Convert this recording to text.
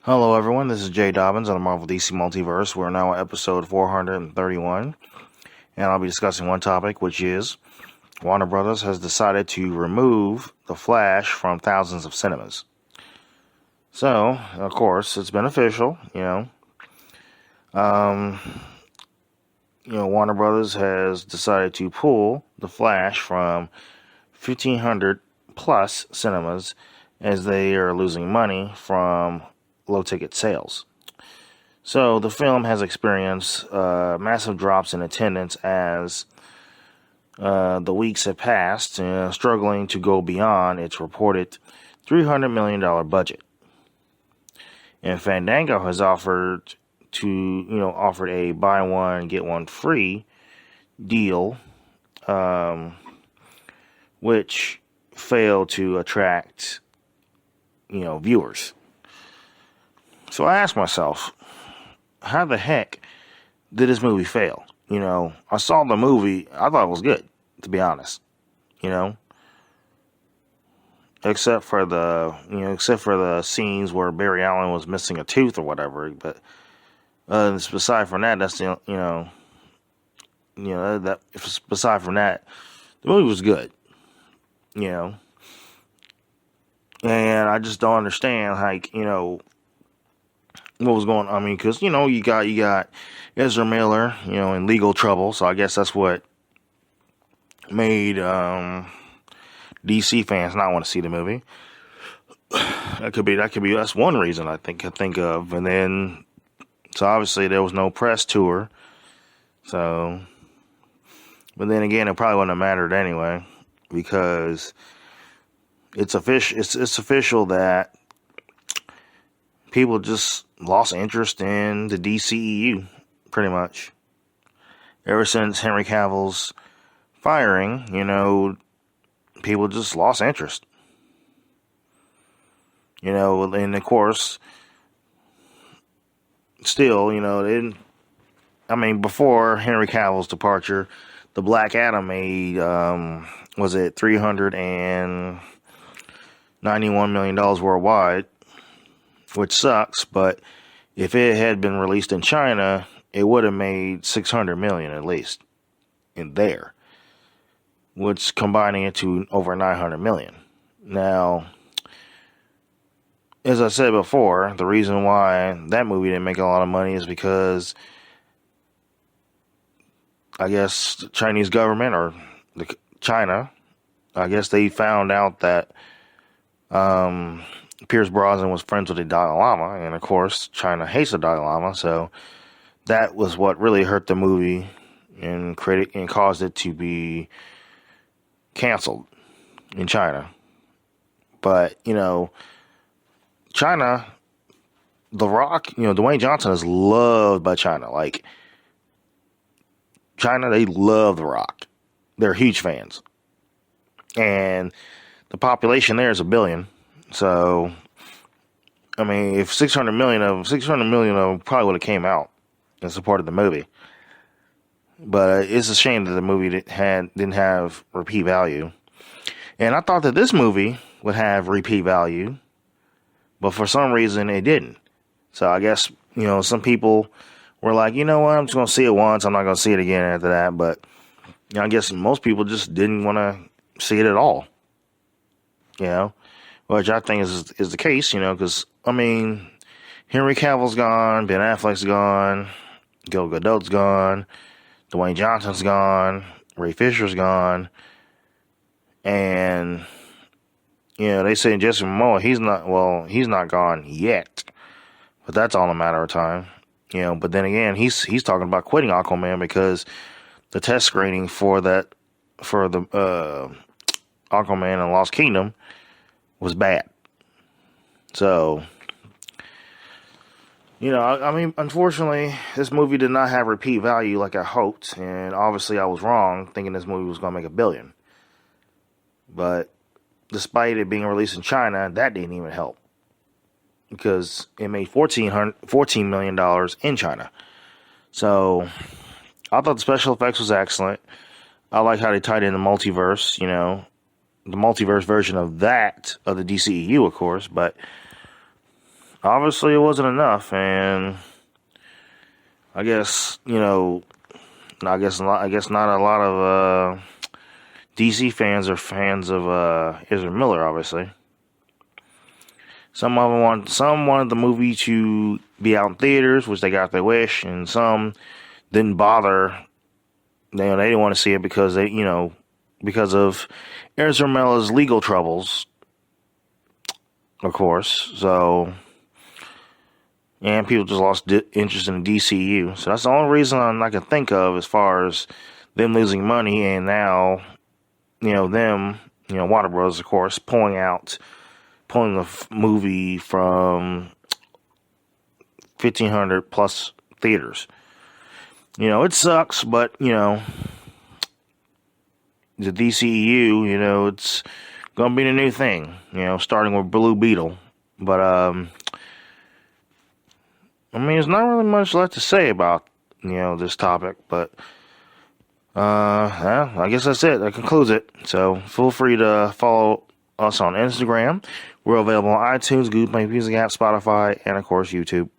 Hello, everyone. This is Jay Dobbins on the Marvel DC Multiverse. We're now on episode 431, and I'll be discussing one topic, which is Warner Brothers has decided to remove The Flash from thousands of cinemas. So, of course, it's been official. Um, Warner Brothers has decided to pull The Flash from 1,500 plus cinemas as they are losing money from low ticket sales. So the film has experienced massive drops in attendance as the weeks have passed, struggling to go beyond its reported $300 million budget. And Fandango has offered a buy one get one free deal, which failed to attract viewers. So I asked myself, how the heck did this movie fail? I saw the movie, I thought it was good, to be honest. Except for the scenes where Barry Allen was missing a tooth or whatever. But aside from that, aside from that, the movie was good. And I just don't understand, what was going on. I mean, because, you got Ezra Miller, in legal trouble. So I guess that's what made DC fans not want to see the movie. That's one reason I think of. And then, so obviously there was no press tour. So, but then again, it probably wouldn't have mattered anyway, because it's official that people just lost interest in the DCEU, pretty much. Ever since Henry Cavill's firing, people just lost interest. And of course, still, before Henry Cavill's departure, the Black Adam made, was it $391 million worldwide, which sucks, but if it had been released in China, it would have made $600 million at least in there, which combining it to over $900 million. Now, as I said before, the reason why that movie didn't make a lot of money is because I guess the Chinese government or China, I guess they found out that Pierce Brosnan was friends with the Dalai Lama, and of course, China hates the Dalai Lama, so that was what really hurt the movie and caused it to be canceled in China. But China, The Rock, Dwayne Johnson is loved by China. Like, China, they love The Rock. They're huge fans, and the population there is 1 billion. So, I mean, if 600 million of them probably would have came out and supported the movie. But it's a shame that the movie didn't have repeat value. And I thought that this movie would have repeat value, but for some reason it didn't. So I guess, some people were like, you know what, I'm just going to see it once. I'm not going to see it again after that. But I guess most people just didn't want to see it at all. Which I think is the case, because, Henry Cavill's gone, Ben Affleck's gone, Gal Gadot's gone, Dwayne Johnson's gone, Ray Fisher's gone, and, they say Jason Momoa, he's not gone yet, but that's all a matter of time, but then again, he's talking about quitting Aquaman because the test screening for the Aquaman and Lost Kingdom was bad. So, unfortunately, this movie did not have repeat value like I hoped, and obviously I was wrong thinking this movie was going to make $1 billion. But despite it being released in China, that didn't even help, because it made $14 million in China. So, I thought the special effects was excellent. I like how they tied in the multiverse, the multiverse version of the DCEU, of course, but obviously it wasn't enough, and I guess I guess not a lot of DC fans are fans of Ezra Miller. Obviously, some wanted the movie to be out in theaters, which they got their wish, and some didn't bother. They didn't want to see it because because of Ezra Miller's legal troubles, of course. So, and people just lost interest in the DCU. So that's the only reason I can think of as far as them losing money, and now, Warner Bros. Of course, pulling the movie from 1,500 plus theaters. It sucks, but the DCEU, it's gonna be the new thing. Starting with Blue Beetle, but there's not really much left to say about this topic, but I guess that's it. That concludes it. So feel free to follow us on Instagram. We're available on iTunes, Google Play Music app, Spotify, and of course YouTube.